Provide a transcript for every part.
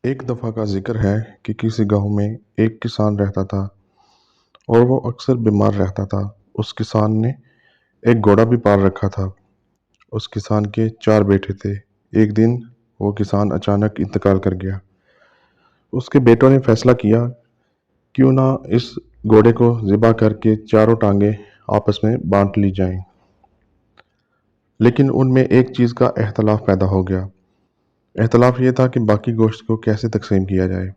एक दफ़ा का ज़िक्र है कि किसी गांव में एक किसान रहता था और वो अक्सर बीमार रहता था। उस किसान ने एक घोड़ा भी पाल रखा था। उस किसान के 4 बेटे थे। एक दिन वो किसान अचानक इंतकाल कर गया। उसके बेटों ने फैसला किया क्यों ना इस घोड़े को ज़िबा करके चारों टांगें आपस में बांट ली जाएं। लेकिन उनमें एक चीज़ का इख्तलाफ पैदा हो गया। इख्तलाफ ये था कि बाकी गोश्त को कैसे तकसीम किया जाए।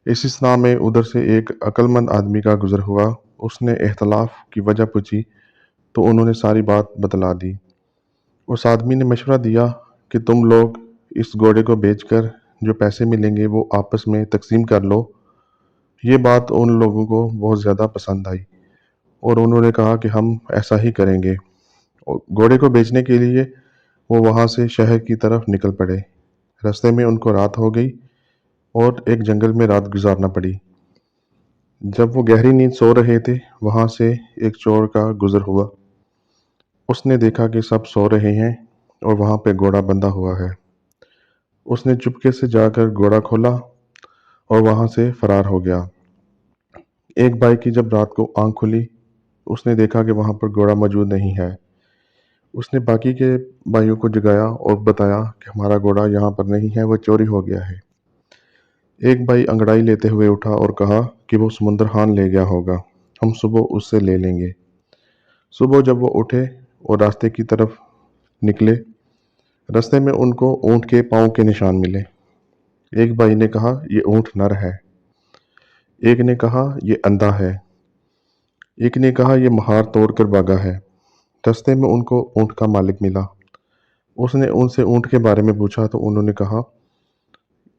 इस इस्ना में उधर से एक अक्लमंद आदमी का गुजर हुआ। उसने इख्तलाफ की वजह पूछी तो उन्होंने सारी बात बतला दी। उस आदमी ने मशवरा दिया कि तुम लोग इस घोड़े को बेचकर जो पैसे मिलेंगे वो आपस में तकसीम कर लो। ये बात उन लोगों को बहुत ज़्यादा पसंद आई और उन्होंने कहा कि हम ऐसा ही करेंगे। और घोड़े को बेचने के लिए वो वहाँ से शहर की तरफ निकल पड़े। रास्ते में उनको रात हो गई और एक जंगल में रात गुजारना पड़ी। जब वो गहरी नींद सो रहे थे, वहां से एक चोर का गुजर हुआ। उसने देखा कि सब सो रहे हैं और वहां पे घोड़ा बंधा हुआ है। उसने चुपके से जाकर घोड़ा खोला और वहां से फरार हो गया। एक भाई की जब रात को आंख खुली, उसने देखा कि वहां पर घोड़ा मौजूद नहीं है। उसने बाकी के भाइयों को जगाया और बताया कि हमारा घोड़ा यहाँ पर नहीं है, वो चोरी हो गया है। एक भाई अंगड़ाई लेते हुए उठा और कहा कि वो समुंदर हान ले गया होगा, हम सुबह उससे ले लेंगे। सुबह जब वो उठे और रास्ते की तरफ निकले, रास्ते में उनको ऊँट के पाँव के निशान मिले। एक भाई ने कहा ये ऊँट नर है, एक ने कहा ये अंधा है, एक ने कहा ये महार तोड़ कर भागा है। रास्ते में उनको ऊँट का मालिक मिला। उसने उनसे ऊँट के बारे में पूछा तो उन्होंने कहा,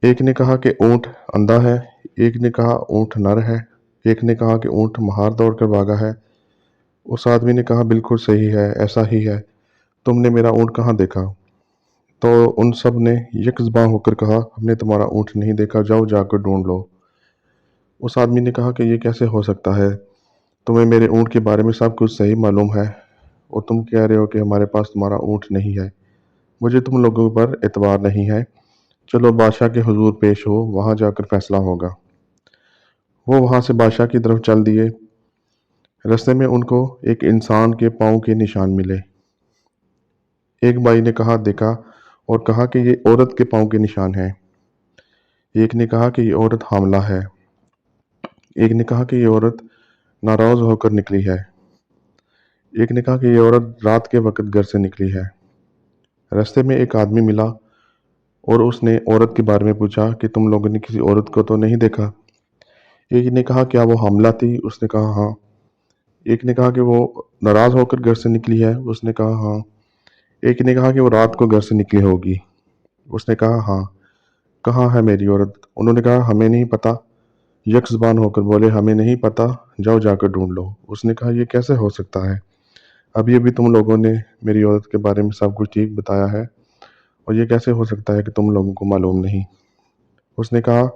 एक ने कहा कि ऊँट अंधा है, एक ने कहा ऊँट नर है, एक ने कहा कि ऊँट महार दौड़ कर भागा है। उस आदमी ने कहा बिल्कुल सही है, ऐसा ही है। तुमने मेरा ऊँट कहाँ देखा? तो उन सब ने यकज़बां होकर कहा, हमने तुम्हारा ऊँट नहीं देखा, जाओ जाकर ढूंढ लो। उस आदमी ने कहा कि ये कैसे हो सकता है? तुम्हें मेरे ऊँट के बारे में सब कुछ सही मालूम है और तुम कह रहे हो कि हमारे पास तुम्हारा ऊँट नहीं है। मुझे तुम लोगों पर एतबार नहीं है। चलो बादशाह के हुजूर पेश हो, वहाँ जाकर फैसला होगा। वो वहाँ से बादशाह की तरफ चल दिए। रास्ते में उनको एक इंसान के पाँव के निशान मिले। एक भाई ने कहा देखा और कहा कि ये औरत के पाँव के निशान हैं। एक ने कहा कि ये औरत हामला है। एक ने कहा कि ये औरत नाराज़ होकर निकली है। एक ने कहा कि ये औरत रात के वक़्त घर से निकली है। रास्ते में एक आदमी मिला और उसने औरत के बारे में पूछा कि तुम लोगों ने किसी औरत को तो नहीं देखा? एक ने कहा क्या वो हामला थी? उसने कहा हाँ। एक ने कहा कि वो नाराज़ होकर घर से निकली है? उसने कहा हाँ। एक ने कहा कि वो रात को घर से निकली होगी? उसने कहा हाँ। कहाँ है मेरी औरत? उन्होंने कहा हमें नहीं पता। यकज़बान होकर बोले हमें नहीं पता, जाओ जाकर ढूंढ लो। उसने कहा ये कैसे हो सकता है? अभी अभी तुम लोगों ने मेरी औरत के बारे में सब कुछ ठीक बताया है और ये कैसे हो सकता है कि तुम लोगों को मालूम नहीं? उसने कहा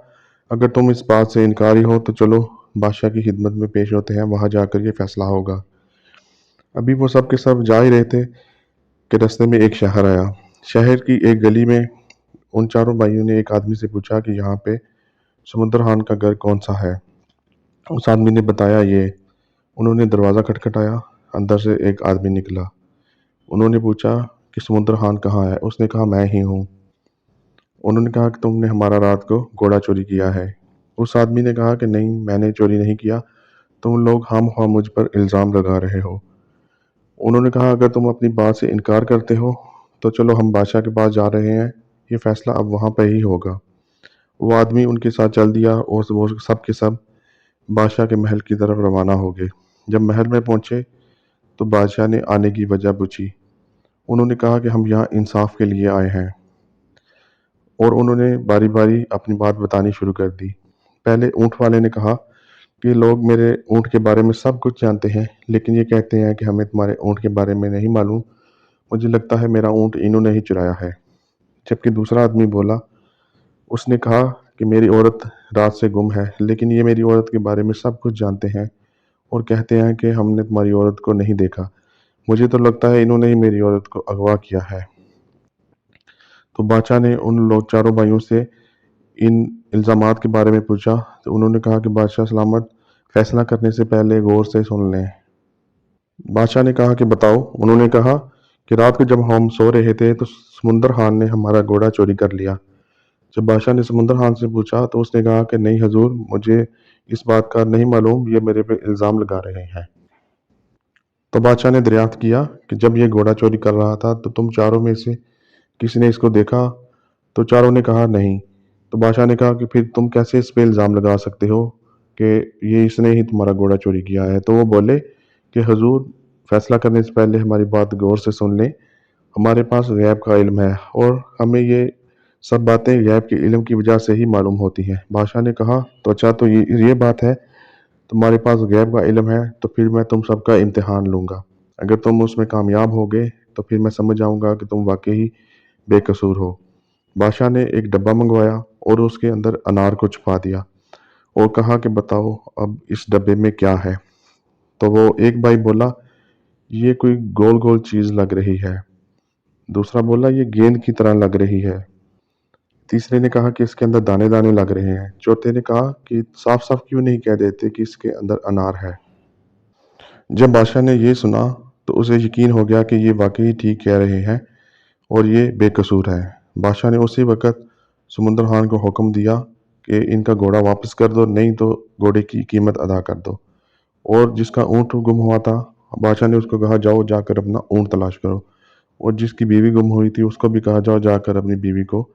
अगर तुम इस बात से इनकारी हो तो चलो बादशाह की खिदमत में पेश होते हैं, वहां जाकर ये फैसला होगा। अभी वो सब के सब जा ही रहे थे कि रास्ते में एक शहर आया। शहर की एक गली में उन चारों भाइयों ने एक आदमी से पूछा कि यहाँ पे समुद्र खान का घर कौन सा है। उस आदमी ने बताया ये। उन्होंने दरवाज़ा खटखटाया। अंदर से एक आदमी निकला। उन्होंने पूछा कि समुद्र खान कहाँ है? उसने कहा मैं ही हूँ। उन्होंने कहा कि तुमने हमारा रात को घोड़ा चोरी किया है। उस आदमी ने कहा कि नहीं, मैंने चोरी नहीं किया, तुम लोग खामख्वाह मुझ पर इल्ज़ाम लगा रहे हो। उन्होंने कहा अगर तुम अपनी बात से इनकार करते हो तो चलो हम बादशाह के पास जा रहे हैं, ये फैसला अब वहाँ पर ही होगा। वो आदमी उनके साथ चल दिया और वो सब के सब बादशाह के महल की तरफ रवाना हो गए। जब महल में पहुंचे तो बादशाह ने आने की वजह पूछी। उन्होंने कहा कि हम यहाँ इंसाफ के लिए आए हैं और उन्होंने बारी बारी अपनी बात बतानी शुरू कर दी। पहले ऊँट वाले ने कहा कि लोग मेरे ऊँट के बारे में सब कुछ जानते हैं, लेकिन ये कहते हैं कि हमें तुम्हारे ऊँट के बारे में नहीं मालूम। मुझे लगता है मेरा ऊँट इन्होंने ही चुराया है। जबकि दूसरा आदमी बोला, उसने कहा कि मेरी औरत रात से गुम है, लेकिन ये मेरी औरत के बारे में सब कुछ जानते हैं और कहते हैं कि हमने तुम्हारी औरत को नहीं देखा। मुझे तो लगता है इन्होंने ही मेरी औरत को अगवा किया है। तो बादशाह ने उन लोग चारों भाइयों से ان الزامات کے بارے میں پوچھا تو انہوں نے کہا کہ بادشاہ سلامت، فیصلہ کرنے سے پہلے غور سے سن لیں۔ بادشاہ نے کہا کہ بتاؤ۔ انہوں نے کہا کہ رات کو جب ہم سو رہے تھے تو سمندر خان نے ہمارا گھوڑا چوری کر لیا۔ جب بادشاہ نے سمندر خان سے پوچھا تو اس نے کہا کہ نہیں حضور، مجھے اس بات کا نہیں معلوم، یہ میرے پہ الزام لگا رہے ہیں۔ تو بادشاہ نے دریافت کیا کہ جب یہ گھوڑا چوری کر رہا تھا تو تم چاروں میں سے کسی نے اس کو دیکھا؟ تو چاروں نے کہا نہیں۔ تو بادشاہ نے کہا کہ پھر تم کیسے اس پہ الزام لگا سکتے ہو کہ یہ اس نے ہی تمہارا گھوڑا چوری کیا ہے؟ تو وہ بولے کہ حضور، فیصلہ کرنے سے پہلے ہماری بات غور سے سن لیں۔ ہمارے پاس غیب کا علم ہے اور ہمیں یہ سب باتیں غیب کے علم کی وجہ سے ہی معلوم ہوتی ہیں۔ بادشاہ نے کہا تو اچھا، تو یہ بات ہے، تمہارے پاس غیب کا علم ہے، تو پھر میں تم سب کا امتحان لوں گا۔ اگر تم اس میں کامیاب ہوگے تو پھر میں سمجھ جاؤں گا کہ تم واقعی بے قصور ہو۔ بادشاہ نے ایک ڈبہ منگوایا اور اس کے اندر انار کو چھپا دیا اور کہا کہ بتاؤ اب اس ڈبے میں کیا ہے؟ تو وہ ایک بھائی بولا یہ کوئی گول گول چیز لگ رہی ہے۔ دوسرا بولا یہ گیند کی طرح لگ رہی ہے۔ تیسرے نے کہا کہ اس کے اندر دانے دانے لگ رہے ہیں۔ چوتھے نے کہا کہ صاف صاف کیوں نہیں کہہ دیتے کہ اس کے اندر انار ہے؟ جب بادشاہ نے یہ سنا تو اسے یقین ہو گیا کہ یہ واقعی ٹھیک کہہ رہے ہیں اور یہ بے قصور ہے۔ بادشاہ نے اسی وقت سمندر خان کو حکم دیا کہ ان کا گھوڑا واپس کر دو، نہیں تو گھوڑے کی قیمت ادا کر دو۔ اور جس کا اونٹ گم ہوا تھا، بادشاہ نے اس کو کہا جاؤ جا کر اپنا اونٹ تلاش کرو، اور جس کی بیوی گم ہوئی تھی اس کو بھی کہا جاؤ جا کر اپنی بیوی کو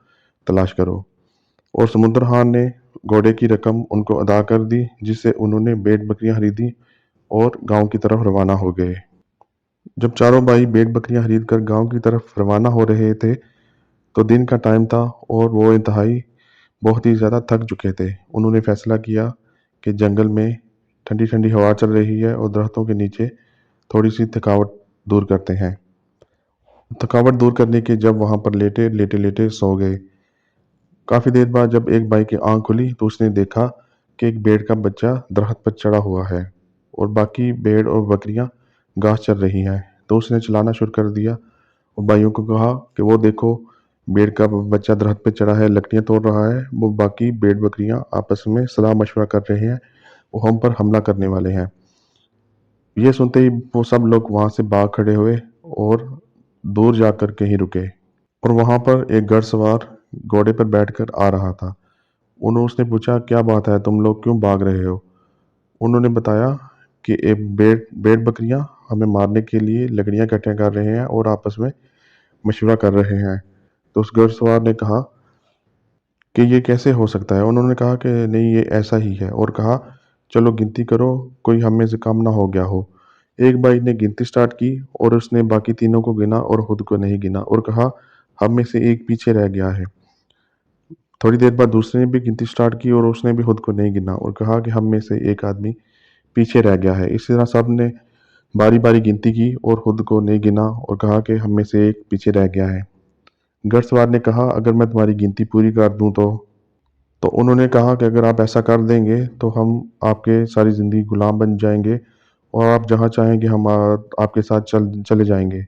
تلاش کرو۔ اور سمندر خان نے گھوڑے کی رقم ان کو ادا کر دی، جس سے انہوں نے بھیڑ بکریاں خریدی اور گاؤں کی طرف روانہ ہو گئے۔ جب چاروں بھائی بھیڑ بکریاں خرید کر گاؤں کی طرف روانہ ہو رہے تھے تو دن کا ٹائم تھا اور وہ انتہائی بہت ہی زیادہ تھک چکے تھے۔ انہوں نے فیصلہ کیا کہ جنگل میں ٹھنڈی ٹھنڈی ہوا چل رہی ہے اور درختوں کے نیچے تھوڑی سی تھکاوٹ دور کرتے ہیں۔ تھکاوٹ دور کرنے کے جب وہاں پر لیٹے سو گئے۔ کافی دیر بعد جب ایک بھائی کی آنکھ کھلی تو اس نے دیکھا کہ ایک بھیڑ کا بچہ درخت پر چڑھا ہوا ہے اور باقی بھیڑ اور بکریاں گھاس چر رہی ہیں۔ تو اس نے چلانا شروع کر دیا اور بھائیوں کو کہا کہ وہ دیکھو، بھیڑ کا بچہ درخت پہ چڑھا ہے، لکڑیاں توڑ رہا ہے، وہ باقی بھیڑ بکریاں آپس میں صلاح مشورہ کر رہے ہیں، وہ ہم پر حملہ کرنے والے ہیں۔ یہ سنتے ہی وہ سب لوگ وہاں سے بھاگ کھڑے ہوئے اور دور جا کر کہیں رکے، اور وہاں پر ایک گھڑ سوار گھوڑے پر بیٹھ کر آ رہا تھا۔ اس نے پوچھا کیا بات ہے، تم لوگ کیوں بھاگ رہے ہو؟ انہوں نے بتایا کہ ایک بھیڑ بکریاں ہمیں مارنے کے لیے لکڑیاں اکٹھے کر رہے ہیں اور آپس میں مشورہ کر رہے ہیں۔ تو اس گھڑ سوار نے کہا کہ یہ کیسے ہو سکتا ہے؟ انہوں نے کہا کہ نہیں، یہ ایسا ہی ہے، اور کہا چلو گنتی کرو، کوئی ہم میں سے کم نہ ہو گیا ہو۔ ایک بھائی نے گنتی سٹارٹ کی اور اس نے باقی تینوں کو گنا اور خود کو نہیں گنا اور کہا ہم میں سے ایک پیچھے رہ گیا ہے۔ تھوڑی دیر بعد دوسرے نے بھی گنتی سٹارٹ کی اور اس نے بھی خود کو نہیں گنا اور کہا کہ ہم میں سے ایک آدمی پیچھے رہ گیا ہے۔ اسی طرح سب نے باری باری گنتی کی اور خود کو نہیں گنا اور کہا کہ ہم میں سے ایک پیچھے رہ گیا ہے۔ گھڑ سوار نے کہا اگر میں تمہاری گنتی پوری کر دوں تو انہوں نے کہا کہ اگر آپ ایسا کر دیں گے تو ہم آپ کے ساری زندگی غلام بن جائیں گے اور آپ جہاں چاہیں گے ہم آپ کے ساتھ چلے جائیں گے۔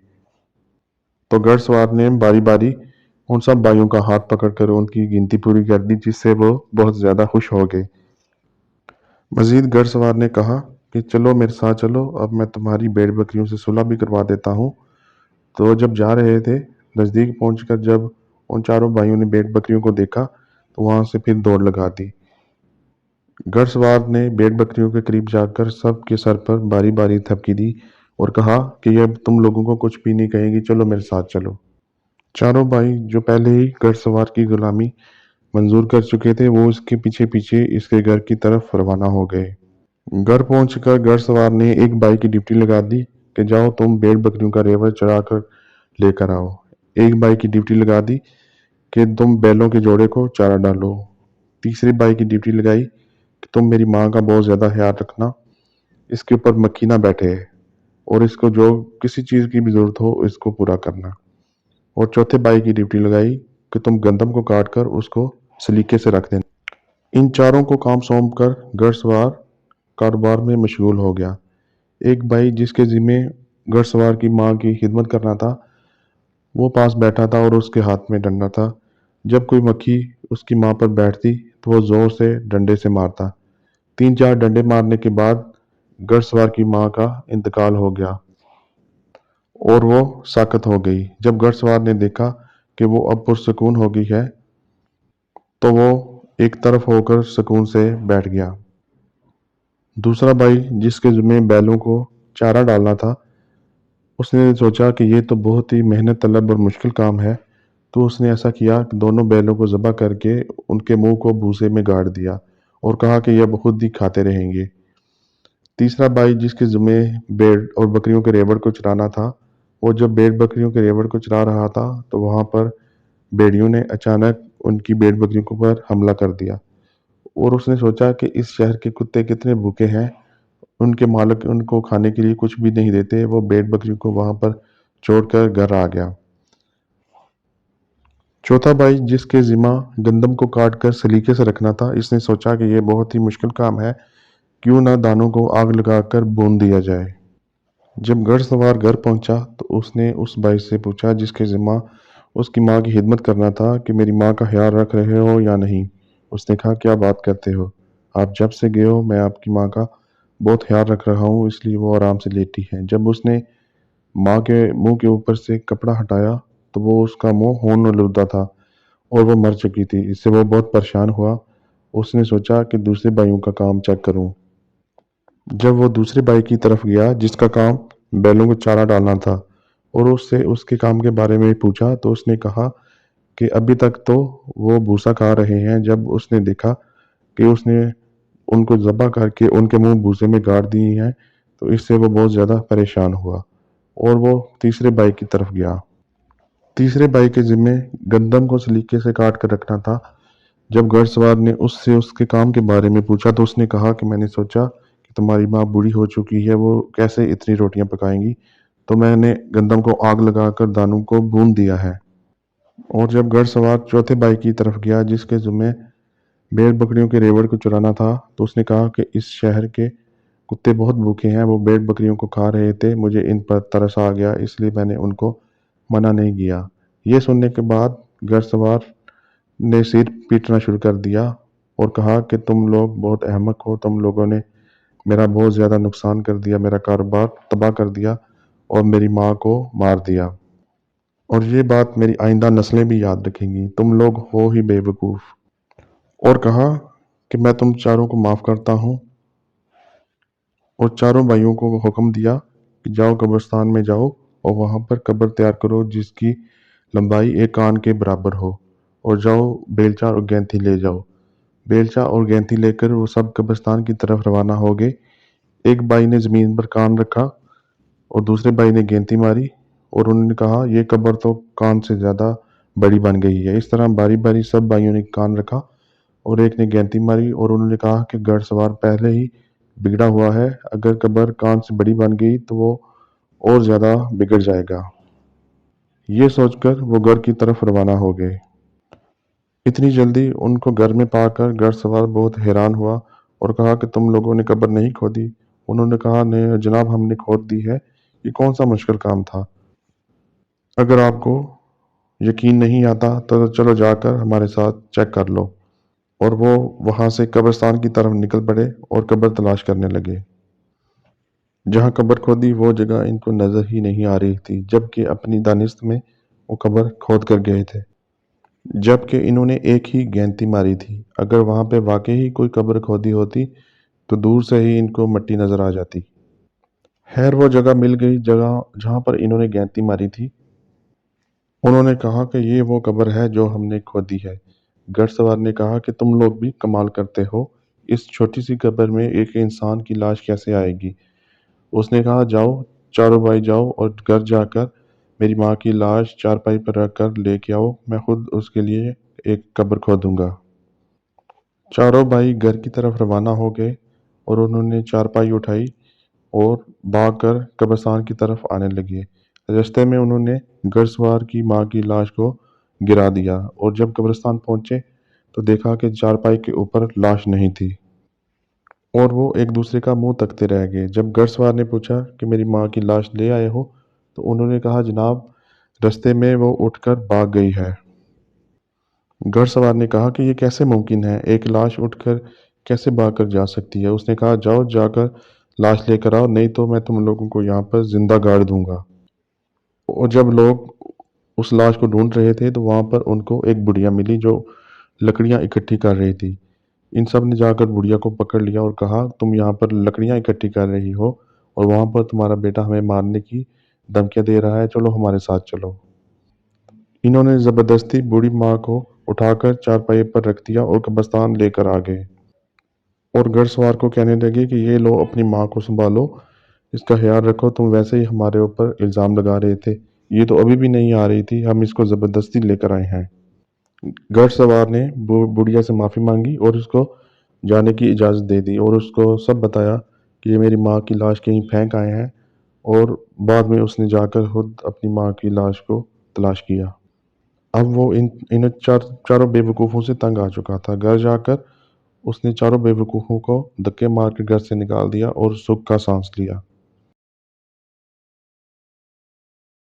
تو گھڑ سوار نے باری باری ان سب بھائیوں کا ہاتھ پکڑ کر ان کی گنتی پوری کر دی، جس سے وہ بہت زیادہ خوش ہو گئے۔ مزید گھڑ سوار نے کہا کہ چلو میرے ساتھ چلو، اب میں تمہاری بھیڑ بکریوں سے صلح بھی کروا دیتا ہوں۔ تو جب جا رہے تھے، نزدیک پہنچ کر جب ان چاروں بھائیوں نے بھیڑ بکریوں کو دیکھا تو وہاں سے پھر دوڑ لگا دی۔ گھڑ سوار نے بھیڑ بکریوں کے قریب جا کر سب کے سر پر باری باری تھپکی دی اور کہا کہ یہ اب تم لوگوں کو کچھ بھی نہیں کہیں گی، چلو میرے ساتھ چلو۔ چاروں بھائی جو پہلے ہی گھڑ سوار کی غلامی منظور کر چکے تھے، وہ اس کے پیچھے پیچھے اس کے گھر کی طرف روانہ ہو گئے۔ گھر پہنچ کر گھڑ سوار نے ایک بھائی کی ڈیوٹی لگا دی کہ جاؤ تم بھیڑ بکریوں کا ریوڑ چڑھا کر لے کر آؤ۔ ایک بھائی کی ڈیوٹی لگا دی کہ تم بیلوں کے جوڑے کو چارہ ڈالو۔ تیسرے بھائی کی ڈیوٹی لگائی کہ تم میری ماں کا بہت زیادہ خیال رکھنا، اس کے اوپر مکھی نہ بیٹھے، اور اس کو جو کسی چیز کی بھی ضرورت ہو اس کو پورا کرنا۔ اور چوتھے بھائی کی ڈیوٹی لگائی کہ تم گندم کو کاٹ کر اس کو سلیقے سے رکھ دینا۔ ان چاروں کو کام سونپ کر گھڑ سوار کاروبار میں مشغول ہو گیا۔ ایک بھائی جس کے ذمہ گھڑ سوار کی ماں کی خدمت کرنا تھا، وہ پاس بیٹھا تھا اور اس کے ہاتھ میں ڈنڈا تھا۔ जब कोई मक्खी उसकी माँ पर बैठती तो वो जोर से डंडे से मारता। 3-4 डंडे मारने के बाद घुड़सवार की माँ का इंतकाल हो गया और वो साकत हो गई। जब घुड़सवार ने देखा कि वो अब पुरसकून हो गई है तो वो एक तरफ होकर सुकून से बैठ गया। दूसरा भाई जिसके ज़िम्मे बैलों को चारा डालना था, उसने सोचा कि ये तो बहुत ही मेहनत तलब और मुश्किल काम है, तो उसने ऐसा किया कि दोनों बैलों को ज़बह करके उनके मुंह को भूसे में गाड़ दिया और कहा कि ये अब खुद ही खाते रहेंगे। तीसरा भाई जिसके ज़िम्मे भेड़ और बकरियों के रेवड़ को चराना था, वो जब भेड़ बकरियों के रेवड़ को चरा रहा था तो वहाँ पर भेड़ियों ने अचानक उनकी भेड़ बकरियों के ऊपर हमला कर दिया और उसने सोचा कि इस शहर के कुत्ते कितने भूखे हैं, उनके मालिक उनको खाने के लिए कुछ भी नहीं देते। वो भेड़ बकरियों को वहां पर छोड़कर घर आ गया। चौथा भाई जिसके जिम्मा गंदम को काट कर सलीके से रखना था, इसने सोचा कि यह बहुत ही मुश्किल काम है, क्यों ना दानों को आग लगाकर भून दिया जाए। जब घुड़सवार घर पहुंचा तो उसने उस भाई से पूछा जिसके जिम्मा उसकी माँ की खिदमत करना था कि मेरी माँ का ख्याल रख रहे हो या नहीं। उसने कहा क्या बात करते हो, आप जब से गए हो मैं आपकी माँ का बहुत ख्याल रख रहा हूँ, इसलिए वो आराम से लेटी है। जब उसने माँ के मुंह के ऊपर से कपड़ा हटाया तो वो उसका मुंह होन्न आलूदा था और वो मर चुकी थी। इससे वो बहुत परेशान हुआ। उसने सोचा कि दूसरे भाइयों का काम चेक करूं। जब वो दूसरे भाई की तरफ गया जिसका काम बैलों को चारा डालना था और उससे उसके काम के बारे में पूछा तो उसने कहा कि अभी तक तो वो भूसा खा रहे हैं। जब उसने देखा कि उसने उनको ज़बह करके उनके मुंह भूसे में गाड़ दिए हैं तो इससे वो बहुत ज़्यादा परेशान हुआ और वो तीसरे भाई की तरफ गया। तीसरे भाई के जिम्मे गंदम को सलीके से काट कर रखना था। जब घुड़सवार ने उससे उसके काम के बारे में पूछा तो उसने कहा कि मैंने सोचा कि तुम्हारी माँ बूढ़ी हो चुकी है, वो कैसे इतनी रोटियां पकाएंगी, तो मैंने गंदम को आग लगाकर दानों को भून दिया है। और जब घुड़सवार चौथे भाई की तरफ गया जिसके जिम्मे भेड़ बकरियों के रेवड़ को चुराना था तो उसने कहा कि इस शहर के कुत्ते बहुत भूखे हैं, वो भेड़ बकरियों को खा रहे थे, मुझे इन पर तरस आ गया इसलिए मैंने उनको मना नहीं किया। ये सुनने के बाद घुड़सवार ने सिर पीटना शुरू कर दिया और कहा कि तुम लोग बहुत अहमक हो, तुम लोगों ने मेरा बहुत ज़्यादा नुकसान कर दिया, मेरा कारोबार तबाह कर दिया और मेरी माँ को मार दिया, और ये बात मेरी आइंदा नस्लें भी याद रखेंगी, तुम लोग हो ही बेवकूफ़। और कहा कि मैं तुम चारों को माफ़ करता हूँ और चारों भाइयों को हुक्म दिया कि जाओ कब्रिस्तान में जाओ और वहाँ पर कब्र तैयार करो जिसकी लंबाई एक कान के बराबर हो, और जाओ बेलचा और गैंती ले जाओ। बेलचा और गैंती लेकर वो सब कब्रिस्तान की तरफ रवाना हो गए। एक भाई ने ज़मीन पर कान रखा और दूसरे भाई ने गैंती मारी और उन्होंने कहा ये कब्र तो कान से ज़्यादा बड़ी बन गई है। इस तरह बारी बारी सब भाइयों ने कान रखा और एक ने गैंती मारी और उन्होंने कहा कि घुड़सवार पहले ही बिगड़ा हुआ है, अगर कब्र कान से बड़ी बन गई तो वो और ज़्यादा बिगड़ जाएगा। ये सोचकर वो घर की तरफ रवाना हो गए। इतनी जल्दी उनको घर में पाकर घुड़सवार बहुत हैरान हुआ और कहा कि तुम लोगों ने कब्र नहीं खोदी। उन्होंने कहा नहीं जनाब, हमने खोद दी है, ये कौन सा मुश्किल काम था। अगर आपको यकीन नहीं आता तो चलो जाकर हमारे साथ चेक कर लो। और वो वहां से कब्रिस्तान की तरफ निकल पड़े और कब्र तलाश करने लगे। जहाँ कब्र खोदी वो जगह इनको नजर ही नहीं आ रही थी, जबकि अपनी दानिश में वो कब्र खोद कर गए थे। जबकि इन्होंने एक ही गेंती मारी थी, अगर वहां पे वाकई ही कोई कब्र खोदी होती तो दूर से ही इनको मिट्टी नजर आ जाती। खैर वो जगह मिल गई जगह जहां पर इन्होंने गेंती मारी थी। उन्होंने कहा कि ये वो कब्र है जो हमने खोदी है। घुड़सवार ने कहा कि तुम लोग भी कमाल करते हो, इस छोटी सी कब्र में एक इंसान की लाश कैसे आएगी। उसने कहा जाओ चारों भाई जाओ और घर जाकर मेरी माँ की लाश चारपाई पर रख कर लेके आओ, मैं खुद उसके लिए एक कब्र खोदूंगा। चारों भाई घर की तरफ रवाना हो गए और उन्होंने चारपाई उठाई और भागकर कब्रिस्तान की तरफ आने लगे। रास्ते में उन्होंने घुड़सवार की माँ की लाश को गिरा दिया और जब कब्रिस्तान पहुंचे तो देखा कि चारपाई के ऊपर लाश नहीं थी और वो एक दूसरे का मुंह तकते रह गए। जब घुड़सवार ने पूछा कि मेरी माँ की लाश ले आए हो तो उन्होंने कहा जनाब, रास्ते में वो उठकर भाग गई है। گھڑ سوار نے کہا کہ یہ کیسے ممکن ہے، ایک لاش اٹھ کر کیسے بھاگ کر جا سکتی ہے؟ اس نے کہا جاؤ جا کر لاش لے کر آؤ، نہیں تو میں تم لوگوں کو یہاں پر زندہ گاڑ دوں گا۔ اور جب لوگ اس لاش کو ڈھونڈ رہے تھے تو وہاں پر ان کو ایک بڑھیا ملی جو لکڑیاں اکٹھی کر رہی تھی۔ ان سب نے جا کر بڑھیا کو پکڑ لیا اور کہا تم یہاں پر لکڑیاں اکٹھی کر رہی ہو اور وہاں پر تمہارا بیٹا ہمیں مارنے کی دھمکیاں دے رہا ہے، چلو ہمارے ساتھ چلو۔ انہوں نے زبردستی بوڑھی ماں کو اٹھا کر چارپائی پر رکھ دیا اور قبرستان لے کر آ گئے، اور گھڑ سوار کو کہنے لگے کہ یہ لو اپنی ماں کو سنبھالو، اس کا خیال رکھو، تم ویسے ہی ہمارے اوپر الزام لگا رہے تھے، یہ تو ابھی بھی نہیں آ رہی تھی، ہم اس کو زبردستی لے کر آئے ہیں۔ گھڑ سوار نے بڑھیا سے معافی مانگی اور اس کو جانے کی اجازت دے دی اور اس کو سب بتایا کہ یہ میری ماں کی لاش کہیں پھینک آئے ہیں، اور بعد میں اس نے جا کر خود اپنی ماں کی لاش کو تلاش کیا۔ اب وہ ان چاروں بے وقوفوں سے تنگ آ چکا تھا۔ گھر جا کر اس نے چاروں بے وقوفوں کو دھکے مار کے گھر سے نکال دیا اور سکھ کا سانس لیا۔